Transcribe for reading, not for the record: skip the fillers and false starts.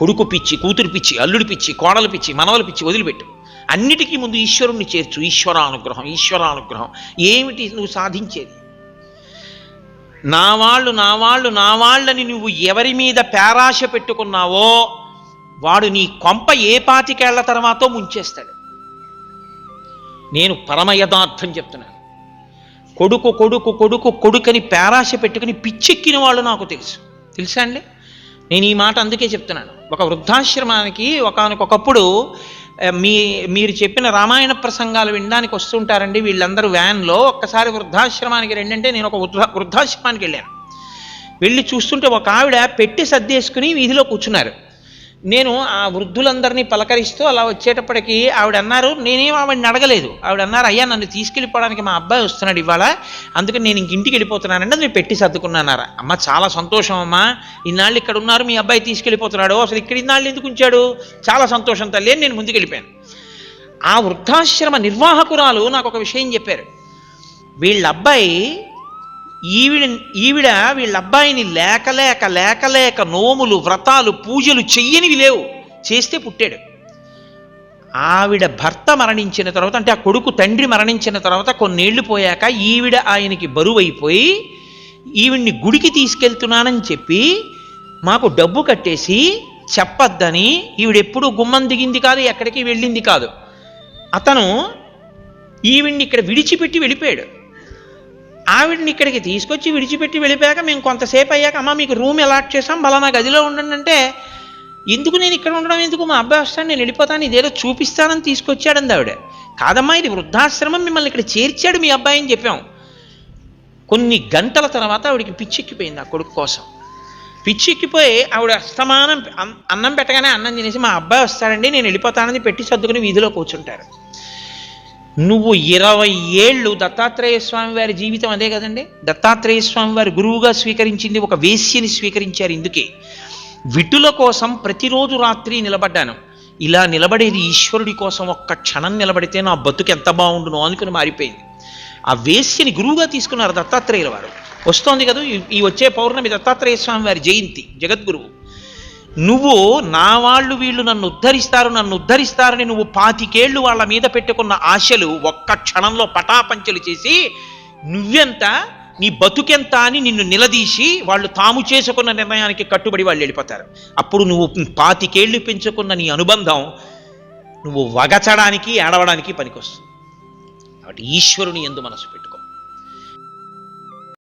కొడుకు పిచ్చి, కూతురు పిచ్చి, అల్లుడి పిచ్చి, కోడలు పిచ్చి, మనవలు పిచ్చి వదిలిపెట్టు. అన్నిటికీ ముందు ఈశ్వరుణ్ణి చేర్చు. ఈశ్వరానుగ్రహం, ఈశ్వరానుగ్రహం. ఏమిటి నువ్వు సాధించేది? నా వాళ్ళు నా వాళ్ళు నా వాళ్ళని నువ్వు ఎవరి మీద పేరాశ పెట్టుకున్నావో వాడు నీ కొంప ఏ పాతికేళ్ల తర్వాతో ముంచేస్తాడు. నేను పరమ యథార్థం చెప్తున్నాను. కొడుకు కొడుకు కొడుకు కొడుకని పేరాశ పెట్టుకుని పిచ్చెక్కిన వాళ్ళు నాకు తెలుసా అండి? నేను ఈ మాట అందుకే చెప్తున్నాను. ఒక వృద్ధాశ్రమానికి ఒకనకొకప్పుడు మీరు చెప్పిన రామాయణ ప్రసంగాలు వినడానికి వస్తుంటారండి వీళ్ళందరూ వ్యాన్లో. ఒక్కసారి వృద్ధాశ్రమానికి రెండంటే నేను ఒక వృద్ధాశ్రమానికి వెళ్ళాను. వెళ్ళి చూస్తుంటే ఒక ఆవిడ పెట్టి సర్దేసుకుని వీధిలో కూర్చున్నారు. నేను ఆ వృద్ధులందరినీ పలకరిస్తూ అలా వచ్చేటప్పటికి ఆవిడ అన్నారు, నేనేం ఆవిడని అడగలేదు. ఆవిడ అన్నారు, అయ్యా నన్ను తీసుకెళ్ళిపోవడానికి మా అబ్బాయి వస్తున్నాడు ఇవాళ, అందుకని నేను ఇంటికి వెళ్ళిపోతున్నానండి, నేను పెట్టి సర్దుకున్నానారా. అమ్మ చాలా సంతోషం అమ్మా, ఇన్నాళ్ళు ఇక్కడ ఉన్నారు, మీ అబ్బాయి తీసుకెళ్ళిపోతున్నాడు, అసలు ఇక్కడ ఇన్నాళ్ళు ఎందుకు ఉంచాడు, చాలా సంతోషం తల్లి అని నేను ముందుకు వెళ్ళిపోయాను. ఆ వృద్ధాశ్రమ నిర్వాహకురాలు నాకు ఒక విషయం చెప్పారు. వీళ్ళ అబ్బాయి ఈవిడ వీళ్ళ అబ్బాయిని లేక నోములు, వ్రతాలు, పూజలు చెయ్యనివి లేవు, చేస్తే పుట్టాడు. ఆవిడ భర్త మరణించిన తర్వాత, అంటే ఆ కొడుకు తండ్రి మరణించిన తర్వాత కొన్నేళ్లు పోయాక ఈవిడ ఆయనకి బరువైపోయి ఈవిడ్ని గుడికి తీసుకెళ్తున్నానని చెప్పి మాకు డబ్బు కట్టేసి చెప్పొద్దని, ఈవిడెప్పుడు గుమ్మం దిగింది కాదు, ఎక్కడికి వెళ్ళింది కాదు. అతను ఈవిడ్ని ఇక్కడ విడిచిపెట్టి వెళ్ళిపోయాడు. ఆవిడని ఇక్కడికి తీసుకొచ్చి విడిచిపెట్టి వెళ్ళిపోయాక మేము కొంతసేపు అయ్యాక, అమ్మ మీకు రూమ్ అలాట్ చేసాం, బలానా గదిలో ఉండండి అంటే, ఎందుకు నేను ఇక్కడ ఉండడం ఎందుకు, మా అబ్బాయి వస్తాను నేను వెళ్ళిపోతాను, ఇదేదో చూపిస్తానని తీసుకొచ్చాడంది ఆవిడ. కాదమ్మా ఇది వృద్ధాశ్రమం, మిమ్మల్ని ఇక్కడ చేర్చాడు మీ అబ్బాయి అని చెప్పాం. కొన్ని గంటల తర్వాత ఆవిడికి పిచ్చెక్కిపోయింది ఆ కొడుకు కోసం. పిచ్చెక్కిపోయి ఆవిడ అస్తమానం అన్నం పెట్టగానే అన్నం తినేసి, మా అబ్బాయి వస్తాడండి నేను వెళ్ళిపోతానని పెట్టి సర్దుకుని వీధిలో కూర్చుంటారు. నువ్వు 20 ఏళ్ళు దత్తాత్రేయ స్వామి వారి జీవితం అదే కదండి. దత్తాత్రేయ స్వామి వారి గురువుగా స్వీకరించింది ఒక వేశ్యని స్వీకరించారు. ఇందుకే విటుల కోసం ప్రతిరోజు రాత్రి నిలబడ్డాను. ఇలా నిలబడేది ఈశ్వరుడి కోసం, ఒక్క క్షణం నిలబడితే నా బతుకు ఎంత బాగుండునో అనుకుని మారిపోయింది. ఆ వేశ్యని గురువుగా తీసుకున్నారు దత్తాత్రేయుల వారు. వస్తోంది కదా ఈ వచ్చే పౌర్ణమి దత్తాత్రేయ స్వామి వారి జయంతి, జగద్గురువు. నువ్వు నా వాళ్ళు వీళ్ళు నన్ను ఉద్ధరిస్తారని నువ్వు 25 ఏళ్ళు వాళ్ళ మీద పెట్టుకున్న ఆశలు ఒక్క క్షణంలో పటాపంచలు చేసి, నువ్వెంత నీ బతుకెంత అని నిన్ను నిలదీసి వాళ్ళు తాము చేసుకున్న నిర్ణయానికి కట్టుబడి వాళ్ళు వెళ్ళిపోతారు. అప్పుడు నువ్వు 25 ఏళ్ళు పెంచుకున్న నీ అనుబంధం నువ్వు వగచడానికి ఏడవడానికి పనికొస్తుంది. కాబట్టి ఈశ్వరుని యందు మనసు పెట్టు.